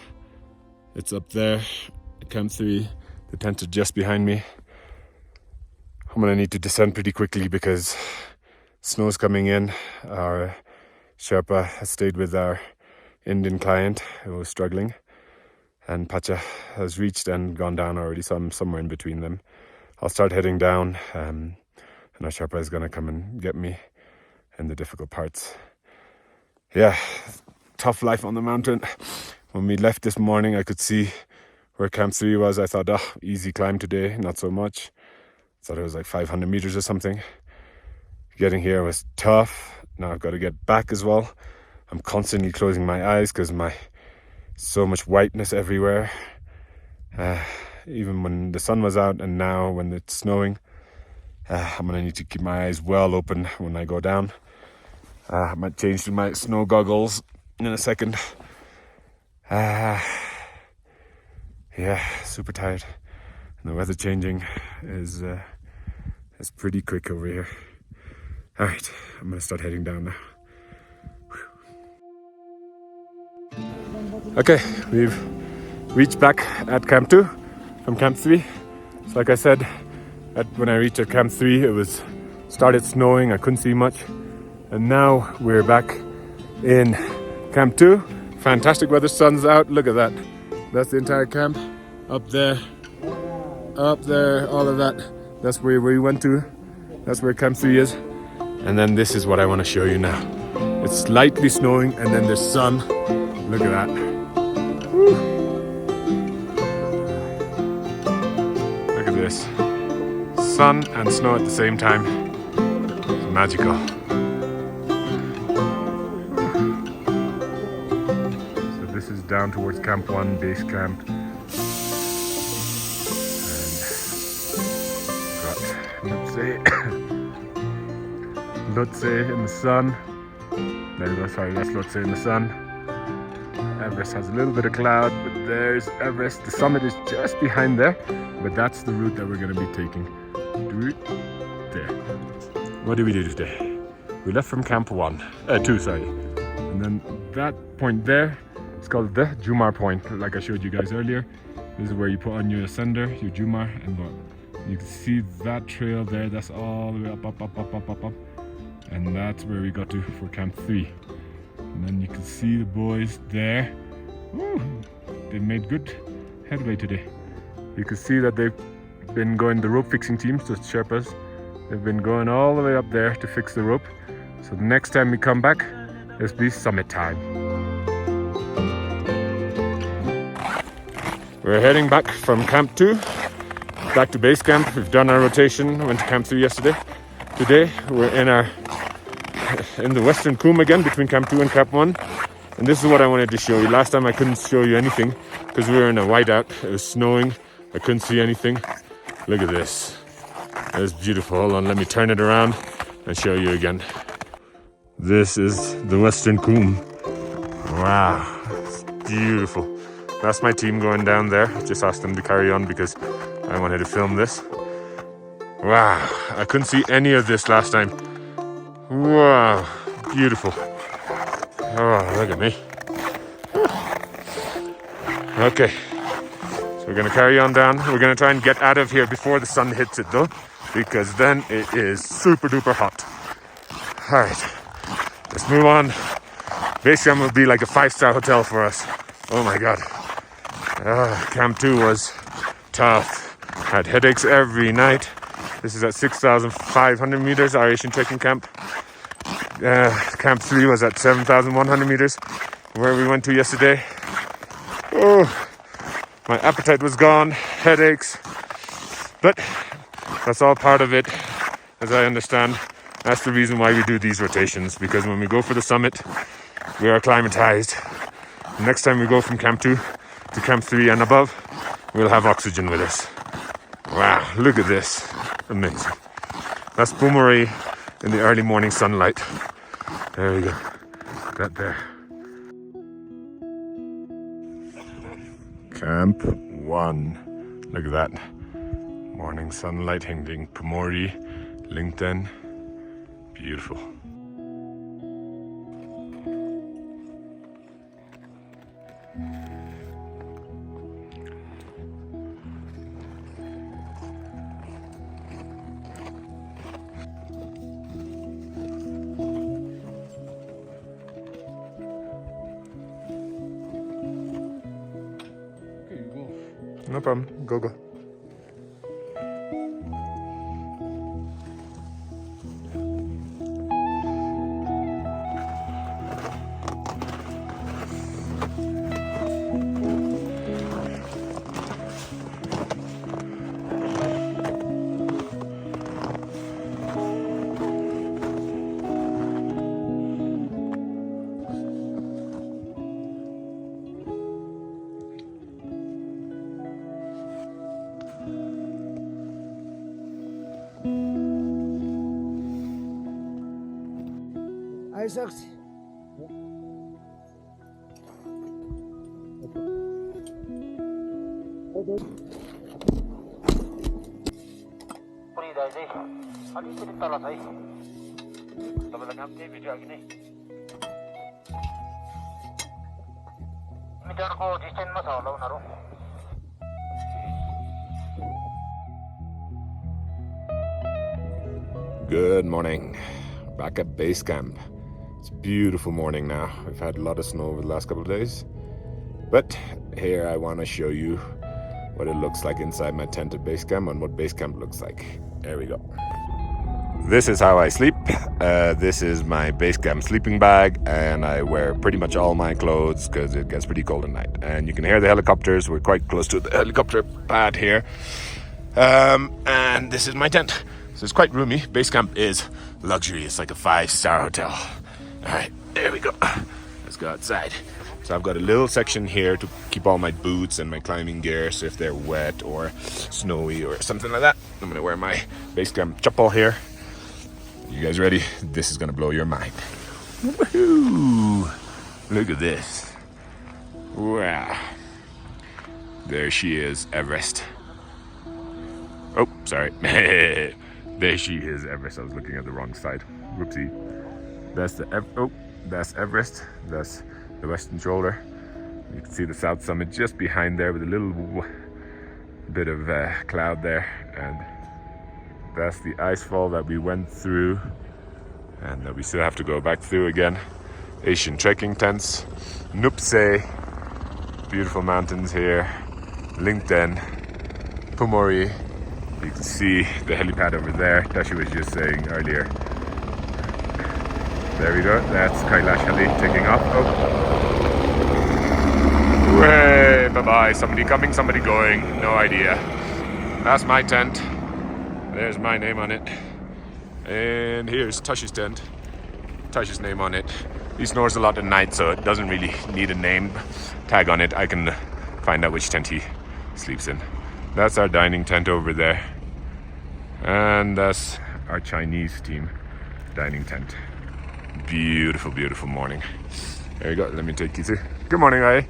It's up there, Camp 3, the tent is just behind me. I'm gonna need to descend pretty quickly because snow's coming in. Our Sherpa has stayed with our Indian client who was struggling, and Pacha has reached and gone down already, so I'm somewhere in between them. I'll start heading down, and our Sherpa is gonna come and get me in the difficult parts. Yeah, tough life on the mountain. When we left this morning, I could see where Camp 3 was. I thought, oh, easy climb today, not so much. I thought it was like 500 meters or something. Getting here was tough. Now I've got to get back as well. I'm constantly closing my eyes because so much whiteness everywhere. Even when the sun was out and now when it's snowing, I'm gonna need to keep my eyes well open when I go down. I might change to my snow goggles in a second. Yeah, super tired. And the weather changing is pretty quick over here. All right, I'm gonna start heading down now. Okay, we've reached back at Camp 2 from Camp 3. So like I said, when I reached at Camp 3, it started snowing. I couldn't see much. And now we're back in Camp 2. Fantastic weather, sun's out. Look at that. That's the entire camp up there. up there, all of that. That's where we went to. That's where Camp 3 is. And then this is what I want to show you now. It's slightly snowing and then there's sun. Look at that. Woo. Look at this. Sun and snow at the same time. It's magical. So this is down towards Camp 1, base camp. Lhotse in the sun. There we go, sorry, that's Lhotse in the sun. Everest has a little bit of cloud, but there's Everest. The summit is just behind there, but that's the route that we're going to be taking. There. What did we do today? We left from Camp 2, sorry. And then that point there, it's called the Jumar point, like I showed you guys earlier. This is where you put on your ascender, your Jumar, and go. You can see that trail there, that's all the way up. And that's where we got to for Camp 3. And then you can see the boys there. Woo, they made good headway today. You can see that they've been going, the rope fixing teams, the Sherpas, they've been going all the way up there to fix the rope. So the next time we come back, it'll be summit time. We're heading back from Camp 2. Back to base camp. We've done our rotation. Went to Camp 3 yesterday. Today we're in the Western Coombe again between Camp 2 and Camp 1. And this is what I wanted to show you. Last time I couldn't show you anything because we were in a whiteout. It was snowing. I couldn't see anything. Look at this. It's beautiful. Hold on, let me turn it around and show you again. This is the Western Coombe. Wow, it's beautiful. That's my team going down there. I just asked them to carry on because I wanted to film this. Wow, I couldn't see any of this last time. Wow, beautiful. Oh, look at me. Okay, so we're gonna carry on down. We're gonna try and get out of here before the sun hits it though, because then it is super duper hot. All right, let's move on. Base camp will be like a 5-star hotel for us. Oh my God. Camp 2 was tough. Had headaches every night. This is at 6,500 meters, our Asian trekking camp. Camp 3 was at 7,100 meters, where we went to yesterday. Oh, my appetite was gone, headaches. But that's all part of it, as I understand. That's the reason why we do these rotations, because when we go for the summit, we are acclimatized. Next time we go from Camp 2 to Camp 3 and above, we'll have oxygen with us. Wow, look at this. Amazing. That's Boomerang in the early morning sunlight. There we go. That there. Camp 1. Look at that. Morning sunlight hitting Pumori, LinkedIn. Beautiful. No problem. Go, go. Sucks. अलिकति तल छ है तपाईलाई काम त्यही video अघि नै मिटरको डिस्टेन्समा छ होला उनीहरु Good morning. Back at base camp. It's a beautiful morning now. We've had a lot of snow over the last couple of days. But here I want to show you what it looks like inside my tent at base camp and what base camp looks like. There we go. This is how I sleep. This is my base camp sleeping bag, and I wear pretty much all my clothes because it gets pretty cold at night. And you can hear the helicopters. We're quite close to the helicopter pad here. And this is my tent. So it's quite roomy. Base camp is luxury. It's like a 5-star hotel. All right, there we go. Let's go outside. So I've got a little section here to keep all my boots and my climbing gear, so if they're wet or snowy or something like that, I'm gonna wear my base camp chappal here. You guys ready? This is gonna blow your mind. Woohoo! Look at this. Wow. There she is, Everest. Oh, sorry. There she is, Everest. I was looking at the wrong side. Whoopsie. That's that's Everest. That's the western shoulder. You can see the south summit just behind there with a little bit of cloud there, and that's the icefall that we went through and that we still have to go back through again. Asian trekking tents, Nupse, beautiful mountains here, Lingten, Pumori. You can see the helipad over there, Tashi was just saying earlier. There we go, that's Kailash Heli taking off. Oh. Way, bye-bye, somebody coming, somebody going, no idea. That's my tent. There's my name on it. And here's Tashi's tent. Tashi's name on it. He snores a lot at night, so it doesn't really need a name tag on it. I can find out which tent he sleeps in. That's our dining tent over there. And that's our Chinese team dining tent. Beautiful, beautiful morning. There you go. Let me take you through. Good morning, Ray.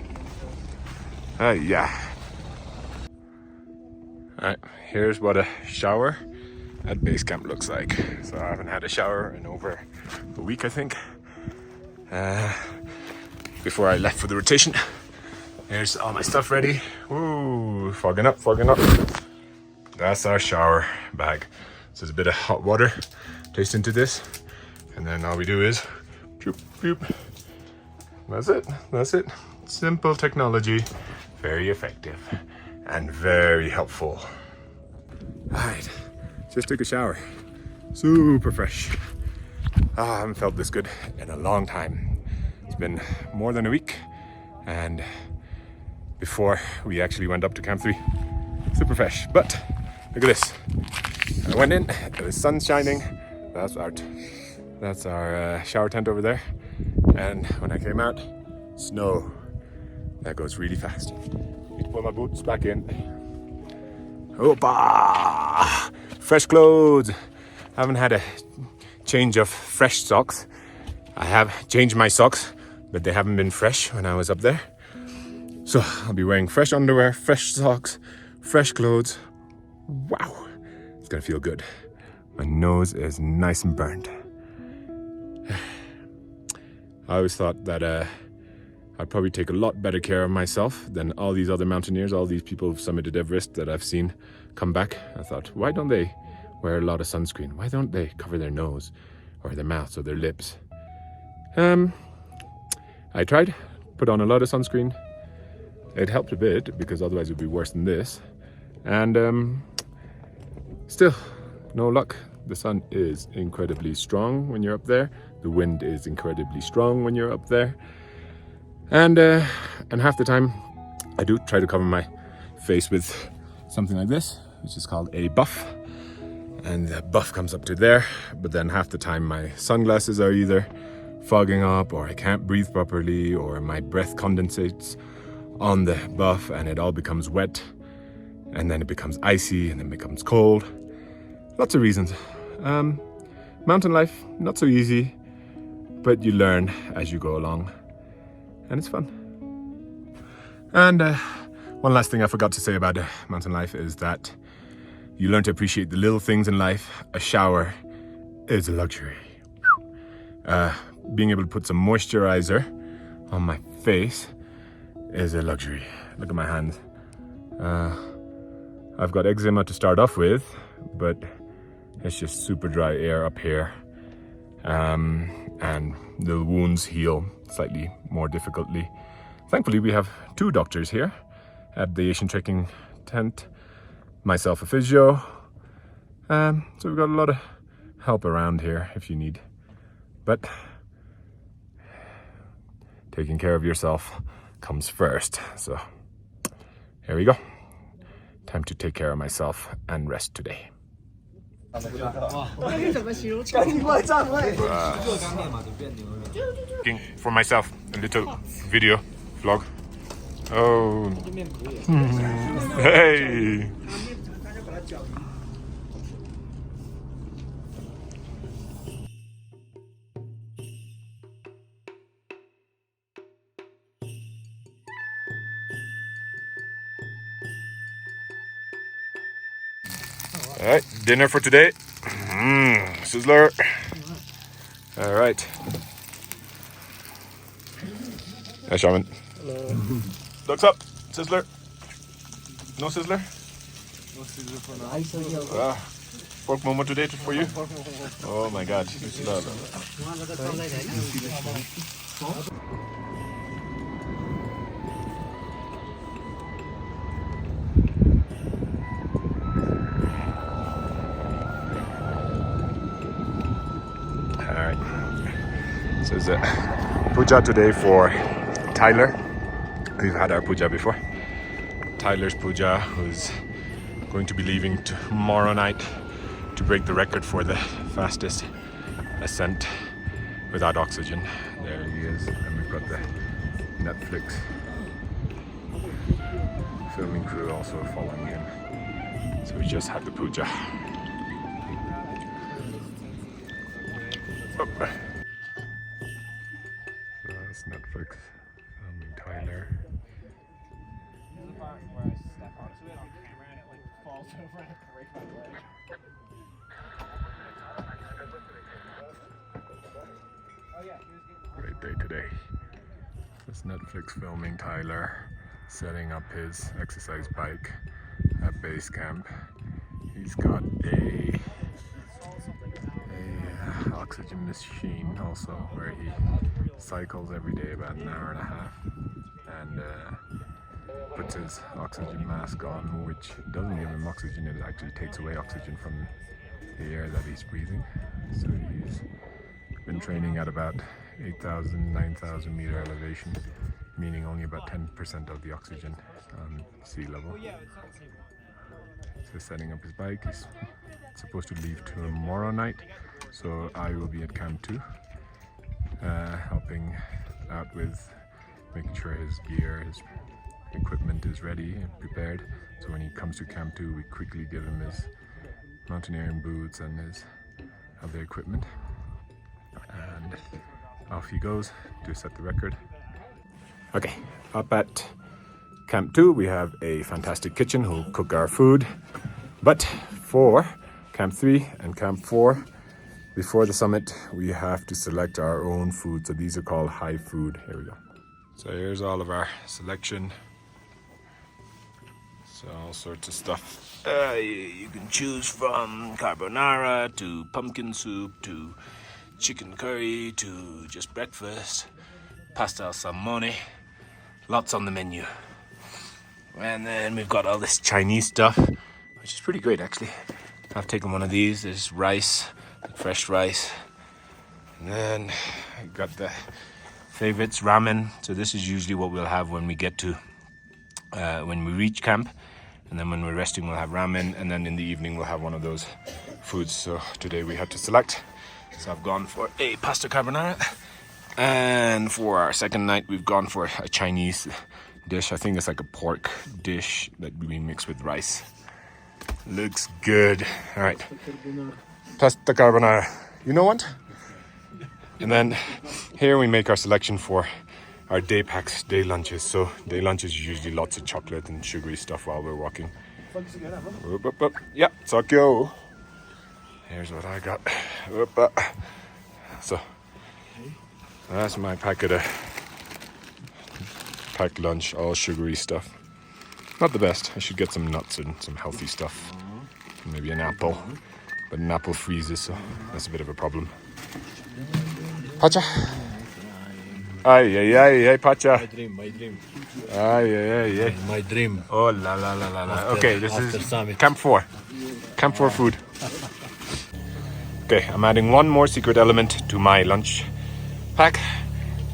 Yeah. Alright, here's what a shower at base camp looks like. So I haven't had a shower in over a week, I think. Before I left for the rotation. Here's all my stuff ready. Ooh, fogging up, fogging up. That's our shower bag. So there's a bit of hot water placed into this. And then all we do is boop, boop. That's it, that's it. Simple technology, very effective and very helpful. Alright, just took a shower. Super fresh. I haven't felt this good in a long time. It's been more than a week, and before we actually went up to Camp 3, super fresh. But look at this. I went in, it was sun shining. That's our shower tent over there. And when I came out, snow. That goes really fast. Need to put my boots back in. Opa! Fresh clothes. I haven't had a change of fresh socks. I have changed my socks, but they haven't been fresh when I was up there. So I'll be wearing fresh underwear, fresh socks, fresh clothes. Wow, it's gonna feel good. My nose is nice and burned. I always thought that I'd probably take a lot better care of myself than all these other mountaineers, all these people who've summited Everest that I've seen come back. I thought, why don't they wear a lot of sunscreen? Why don't they cover their nose or their mouth or their lips? I tried, put on a lot of sunscreen. It helped a bit because otherwise it would be worse than this. And still, no luck. The sun is incredibly strong when you're up there. The wind is incredibly strong when you're up there. And half the time, I do try to cover my face with something like this, which is called a buff. And the buff comes up to there, but then half the time my sunglasses are either fogging up, or I can't breathe properly, or my breath condensates on the buff and it all becomes wet, and then it becomes icy, and then it becomes cold. Lots of reasons. Mountain life, not so easy, but you learn as you go along, and it's fun. And one last thing I forgot to say about mountain life is that you learn to appreciate the little things in life. A shower is a luxury. Being able to put some moisturizer on my face is a luxury. Look at my hands. I've got eczema to start off with, but it's just super dry air up here. And the wounds heal slightly more difficultly. Thankfully, we have 2 doctors here at the Asian trekking tent, myself a physio. So we've got a lot of help around here if you need. But taking care of yourself comes first. So here we go. Time to take care of myself and rest today. For myself, a little video vlog. Oh, hey. All right, dinner for today. Sizzler. All right. Hey, Shaman. Hello. Ducks up. Sizzler. No Sizzler? No Sizzler for now. Pork momo today for you? Oh my god. Sizzler. Alright. So it's a puja today for Tyler. We've had our puja before. Tyler's puja, who's going to be leaving tomorrow night to break the record for the fastest ascent without oxygen. There he is, and we've got the Netflix filming crew also following him. So we just had the puja. Oh. So that's Netflix filming Tyler. Great day today. That's Netflix filming Tyler setting up his exercise bike at base camp. He's got a oxygen machine also, where he cycles every day about an hour and a half and puts his oxygen mask on, which doesn't give him oxygen, it actually takes away oxygen from the air that he's breathing. So he's been training at about 8,000, 9,000 meter elevation, meaning only about 10% of the oxygen on sea level. So setting up his bike. He's supposed to leave tomorrow night, so I will be at Camp 2 helping out with making sure his gear, his equipment is ready and prepared, so when he comes to Camp 2 we quickly give him his mountaineering boots and his other equipment, and off he goes to set the record. Okay, up at Camp 2 we have a fantastic kitchen who'll cook our food, but for Camp 3 and Camp 4, before the summit, we have to select our own food. So these are called high food. Here we go. So here's all of our selection. So all sorts of stuff. You can choose from carbonara to pumpkin soup to chicken curry to just breakfast, pasta al salmone. Lots on the menu. And then we've got all this Chinese stuff, which is pretty great actually. I've taken one of these. There's rice, fresh rice. And then I got the favorites, ramen. So this is usually what we'll have when we get to, when we reach camp. And then when we're resting, we'll have ramen. And then in the evening, we'll have one of those foods. So today we had to select. So I've gone for a pasta carbonara. And for our second night, we've gone for a Chinese dish. I think it's like a pork dish that we mix with rice. Looks good. All right. Pasta carbonara. You know what? And then here we make our selection for our day packs, day lunches. So day lunches is usually lots of chocolate and sugary stuff while we're walking. Yeah, Tokyo. Here's what I got. So that's my packet of packed lunch, all sugary stuff. Not the best. I should get some nuts and some healthy stuff. Maybe an apple. But an apple freezes, so that's a bit of a problem. Pacha. Ay, ay, ay, ay, Pacha. My dream. Ay, ay, ay, ay. My dream. Oh, la, la, la, la, la. After- Okay, this after is Summit. Camp 4. Camp 4 food. Okay, I'm adding one more secret element to my lunch pack.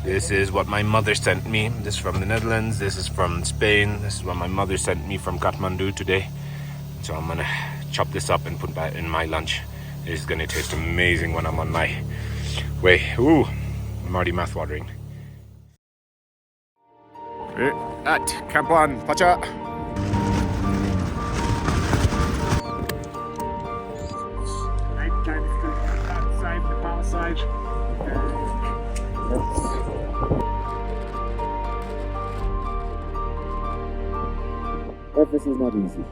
This is what my mother sent me. This is from the Netherlands. This is from Spain. This is what my mother sent me from Kathmandu today. So I'm gonna chop this up and put that in my lunch. It's gonna taste amazing when I'm on my way. Ooh, I'm already mouth-watering. We're at Camp 1, Pacha. Nighttime is good. Outside, Nepal side. Everest is not easy.